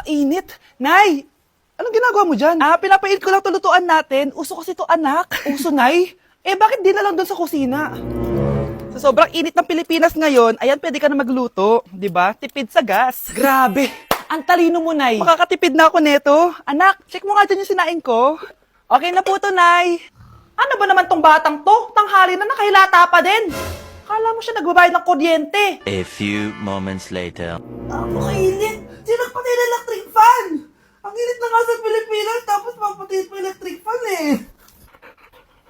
init. Nay! Anong ginagawa mo dyan? Pinapainit ko lang to lutuan natin. Uso kasi to, anak. Uso, Nay? Bakit di na lang doon sa kusina? Sa sobrang init ng Pilipinas ngayon, ayan, pwede ka na magluto. Di ba? Tipid sa gas. Grabe! Ang talino mo, Nay. Makakatipid na ako neto. Anak, check mo nga dyan yung sinain ko. Okay na po to, Nay. Ano ba naman tong batang to? Tanghali na nakahilata pa din. Kala mo siya nagbabayad ng kuryente. A few moments later. Napakainit! Sinakpatay na electric fan! Ang init na nga sa Pilipinas, tapos mapatay pa electric fan eh.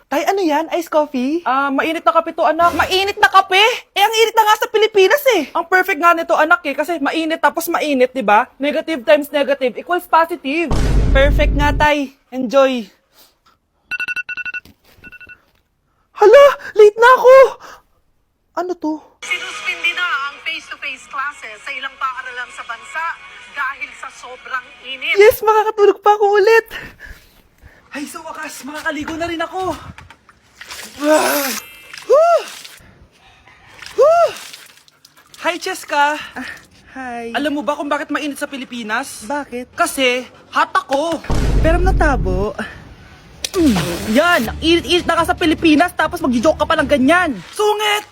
Tay, ano yan? Ice coffee? Mainit na kape to, anak. Mainit na kape? Ang init na nga sa Pilipinas eh. Ang perfect nga nito, anak eh, kasi mainit tapos mainit, di ba? Negative times negative equals positive. Perfect nga, Tay. Enjoy. Hala! Late na ako! Ano to? Sinuspindi na ang face-to-face classes sa ilang paaralan sa bansa dahil sa sobrang init. Yes, makakatulog pa ako ulit. Ay, sa wakas, makakaligo na rin ako. Hi, Cheska. Hi. Alam mo ba kung bakit mainit sa Pilipinas? Bakit? Kasi, hot ako. Pero natabo. Yan, ang init-init na ka sa Pilipinas tapos mag-joke ka pa ng ganyan. Sungit!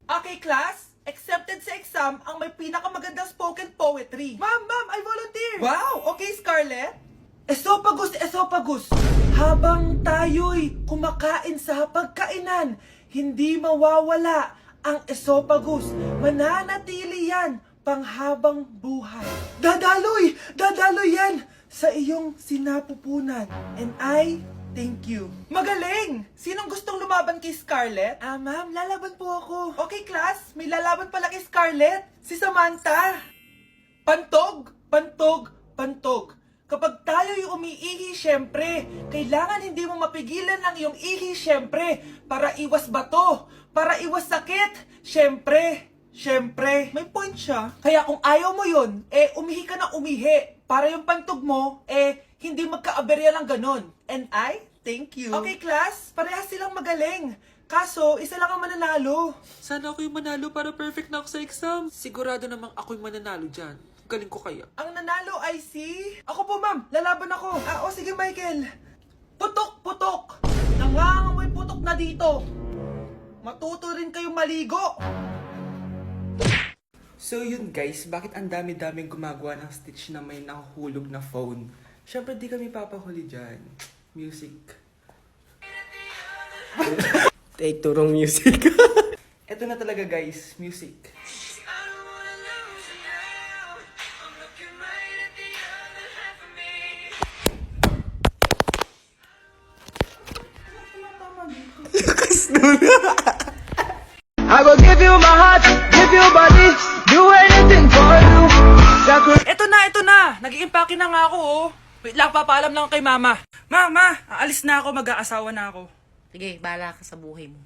Okay, class. Accepted sa exam ang may pinakamagandang spoken poetry. Ma'am, I volunteer. Wow, okay, Scarlett. Esophagus. Habang tayo'y kumakain sa pagkainan, hindi mawawala ang esophagus. Mananatili yan panghabang buhay. Dadaloy yan sa iyong sinapupunan. And I thank you. Magaling! Sinong gustong lumaban kay Scarlett? Ma'am, lalaban po ako. Okay, class. May lalaban pala kay Scarlett. Si Samantha. Pantog. Kapag tayo'y umiihi, syempre, kailangan hindi mo mapigilan ang iyong ihi, syempre, para iwas bato, para iwas sakit, syempre, may point siya. Kaya kung ayaw mo yun, umihi ka na umihi, para yung pantog mo, hindi magkaaberya lang ganon. And I thank you. Okay, class, parehas silang magaling. Kaso, isa lang ang mananalo. Sana ako yung manalo para perfect na ako sa exam. Sigurado namang ako yung mananalo dyan. Galing ko kaya. Ang nanalo ay si... Ako po, ma'am. Lalaban ako. Sige, Michael. Putok. Nangangamoy putok na dito. Matuto rin kayong maligo. So yun guys, bakit ang dami-daming gumagawa ng stitch na may nahulog na phone? Siyempre di kami papahuli dyan. Music. Take turong music. Eto na talaga guys, music. I will give you my heart, give you body, do anything for you. Eto na! Nag-iimpake na nga ako, oh. Wait lang, papaalam lang kay mama. Mama, aalis na ako, mag-aasawa na ako. Sige, bahala ka sa buhay mo.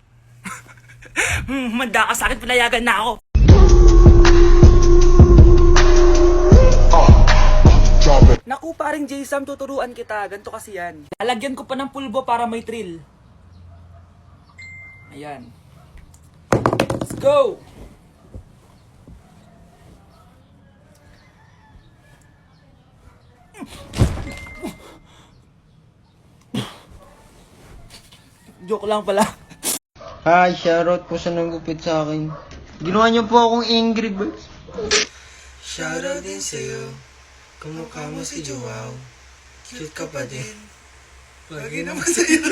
Manda ka sa akin, pinayagan na ako. Naku, paring J-Sam, tuturuan kita. Ganto kasi yan. Alagyan ko pa ng pulbo para may thrill. Ayan. Let's go! Joke lang pala. Hi, shoutout po sa nagupit sa akin. Ginawa niyo po akong angry birds. Shoutout din sa'yo. Kamukha mo si Joao. Cute ka pa din. Lagi naman sa'yo.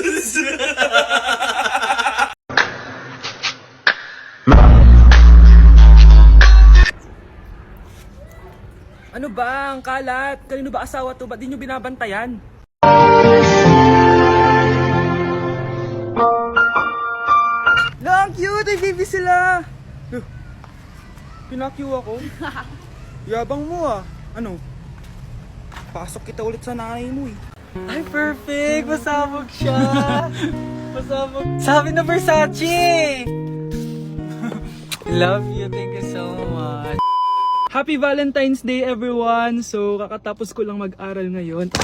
Ano ba ang kalat? Kanino ba asawa to? Ba't di nyo binabantayan? Lang, cute! Ay, baby sila! Pinakyu ako? Yabang mo ah. Ano? Pasok kita ulit sa nanay mo eh. Ay, perfect! Masabog siya! Masabog. Sabi na Versace! Love you, thank you so much. Happy Valentine's Day everyone! So, kakatapos ko lang mag-aral ngayon.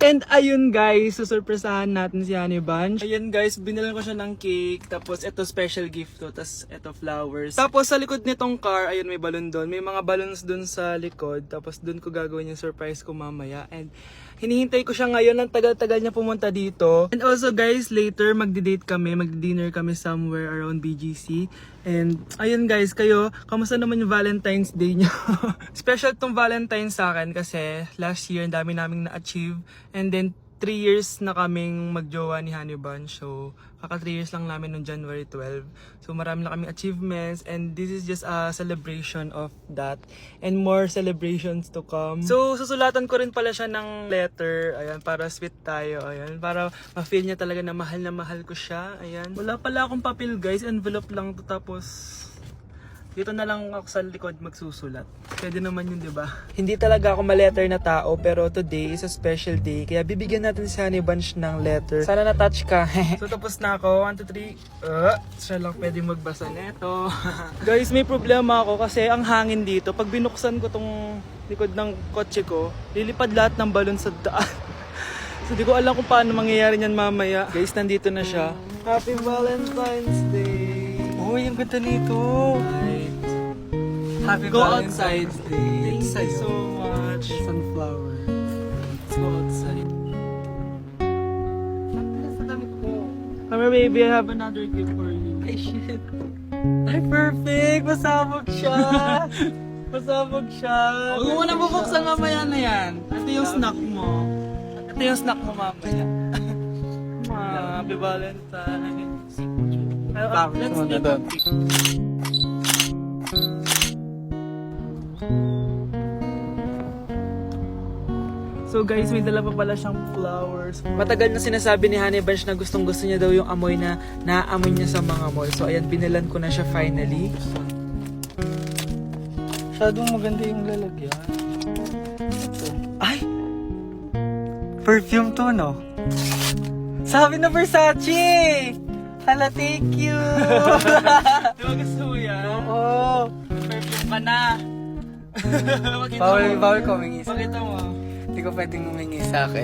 And ayun guys, susurpresahan natin si Honey Bunch. Ayun guys, binilan ko siya ng cake. Tapos ito special gift to. Tapos ito flowers. Tapos sa likod nitong car, ayun may balon doon. May mga balloons doon sa likod. Tapos doon ko gagawin yung surprise ko mamaya. And hinihintay ko siya ngayon. Ang tagal-tagal niya pumunta dito. And also guys, later magdi-date kami. Magdi-dinner kami somewhere around BGC. And ayun guys, kayo, kamusta naman yung Valentine's Day niyo? Special tong Valentine's sa akin kasi last year, ang dami naming na-achieve. And then 3 years na kaming magjowa ni Honey Bunch. So, kaka 3 years lang namin noong January 12. So, marami na kaming achievements. And this is just a celebration of that. And more celebrations to come. So, susulatan ko rin pala siya ng letter. Ayan, para sweet tayo. Ayan, para ma-feel niya talaga na mahal ko siya. Ayan. Wala pala akong papel guys. Envelope lang to. Tapos, dito na lang ako sa likod magsusulat. Pwede naman yun, di ba? Hindi talaga ako ma-letter na tao, pero today is a special day. Kaya bibigyan natin si Honey Bunch ng letter. Sana na-touch ka. So tapos na ako. 1, 2, 3. Siya lang pwede magbasa neto. Guys, may problema ako kasi ang hangin dito. Pag binuksan ko tong likod ng kotse ko, lilipad lahat ng balon sa daan. So di ko alam kung paano mangyayari niyan mamaya. Guys, nandito na siya. Happy Valentine's Day! Uy, ang ganda nito! Happy Go Valentine's outside. Day. Thank you so much. Sunflower. Let's go outside. Come here, baby. I have another gift for you. Ay, shit. Ay, perfect. Pasabog siya. Pasabog siya. Huwag mo na bubuksan mamaya na yan. Ito yung snack mo. Ito yung snack mo mamaya. Happy Valentine's. Let's take a pic. So guys, may dala pa pala siyang flowers. Matagal na sinasabi ni Honey Bunch na gustong gusto niya daw yung amoy na naaamoy niya sa mga mall. So ayan, binilan ko na siya finally. Masyadong maganda yung lalagyan. Ay! Perfume to, no? Sabi na Versace! Hala, thank you! Di ba gusto mo yan? Oo! Perfume ka na! Bawal ko humingi sa Pakita mo. Hindi ko pwedeng humingi sa akin.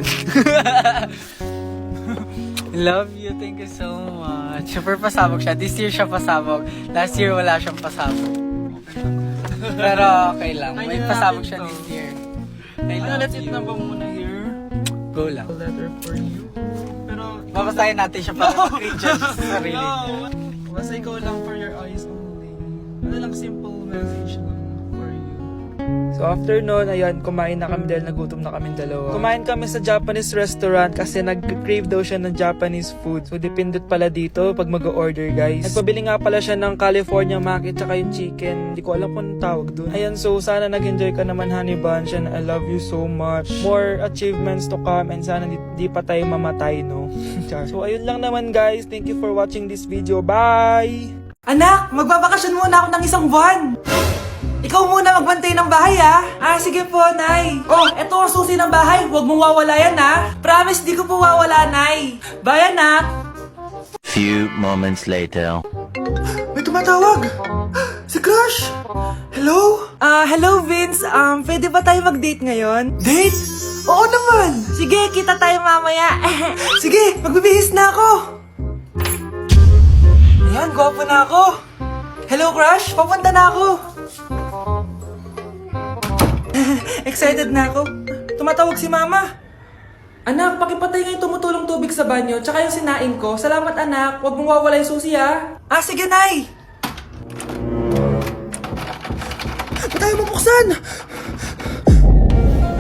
Love you, thank you so much. Super pasabog siya. This year siya pasabog. Last year wala siyang pasabog. Pero okay lang. May pasabog siya this year. I love Let's eat you. na ba muna here? Go lang. A letter for you. Pero... Babasahin natin siya para mag-reach sa sarili. No! Basta ikaw lang for your eyes only. Ano lang, simple message lang for you. So after nun, ayan, kumain na kami dahil nagutom na kami dalawa. Kumain kami sa Japanese restaurant kasi nag-crave daw siya ng Japanese food. So dependent pala dito pag mag-order guys. Nagpabili nga pala siya ng California Maki tsaka yung chicken. Hindi ko alam kung anong tawag dun. Ayan, so sana nag-enjoy ka naman Honey Bunch and I love you so much. More achievements to come and sana di pa tayo mamatay, no? So ayun lang naman guys. Thank you for watching this video. Bye! Anak, magbabakasyon muna ako ng 1 buwan. Ikaw muna magbantay ng bahay, ah. Sige po, Nay. Oh, eto ang susi ng bahay. Huwag mong wawala yan, ah. Promise, di ko po wawala, Nay. Bye, anak. Few moments later. May tumatawag. Si Crush. Hello? Hello, Vince. Pwede ba tayo mag-date ngayon? Date? Oo naman. Sige, kita tayo mamaya. Sige, magbibihis na ako. Ayan, gwapo na ako. Hello, Crush. Papunta na ako. Excited na ako. Tumatawag si Mama. Anak, pakipatay nga yung tumutulong tubig sa banyo, tsaka yung sinain ko. Salamat, anak. Huwag mong wawala yung susi, ha? Sige, Nay. Ba't tayo mabuksan?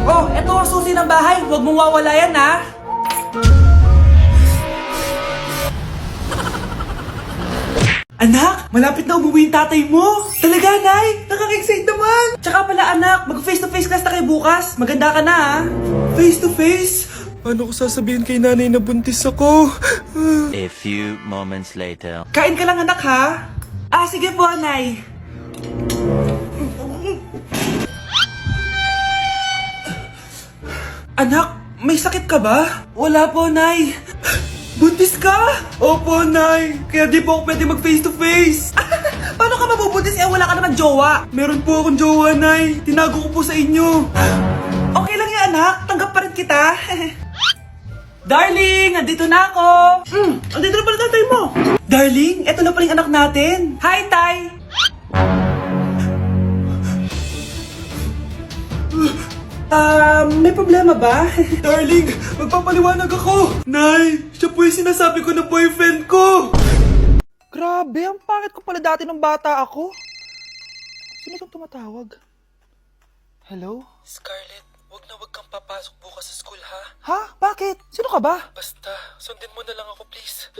Oh, eto ang susi ng bahay. Huwag mong wawala yan, ha? Anak, malapit na umuwi yung tatay mo. Talaga, Nay? Nakaka-excite naman. Tsaka pala, anak, mag-face-to-face class na kayo bukas. Maganda ka na, ha? Face-to-face? Paano ko sasabihin kay nanay na buntis ako? A few moments later. Kain ka lang, anak, ha? Sige po, Nay. Anak, may sakit ka ba? Wala po, Nay. Buntis ka? Opo, Nay. Kaya di po ako pwede mag-face-to-face. Paano ka mabubuntis wala ka naman jowa? Meron po akong jowa, Nay. Tinago ko po sa inyo. Okay lang yan, anak. Tanggap pa rin kita. Darling, andito na ako! Andito na pala tatay mo! Darling, eto na pala yung anak natin! Hi, Tay! May problema ba? Darling, magpapaliwanag ako! Nay, siya po yung sinasabi ko na boyfriend ko! Grabe, ang pangit ko pala dati nung bata ako. Sino itong tumatawag? Hello? Scarlett, wag kang papasok bukas sa school, ha? Ha? Bakit? Sino ka ba? Basta, sundin mo na lang ako, please.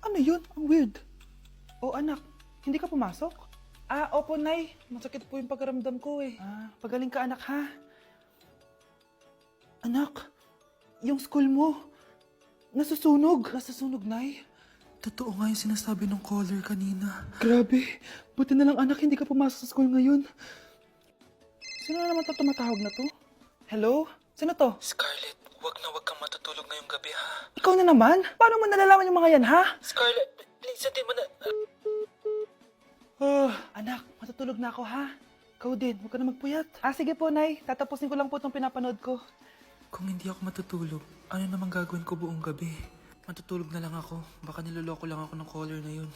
Ano yun? Ang weird. Oh anak, hindi ka pumasok? Opo Nay. Masakit po yung pagkaramdam ko eh. Pagaling ka anak ha? Anak, yung school mo, nasusunog. Nasusunog Nay? Totoo nga yung sinasabi ng caller kanina. Grabe, buti na lang anak hindi ka pumasok sa school ngayon. Sino na naman tumatawag na to? Hello? Sino to? Scarlett, wag kang matutulog ngayong gabi, ha? Ikaw na naman? Paano mo nalalaman yung mga yan ha? Scarlett, please, sundin mo na... Anak, matutulog na ako ha. Ikaw din, huwag ka na magpuyat. Sige po, Nay. Tatapusin ko lang po itong pinapanood ko. Kung hindi ako matutulog, ano namang gagawin ko buong gabi? Matutulog na lang ako. Baka niloloko lang ako ng caller na yun.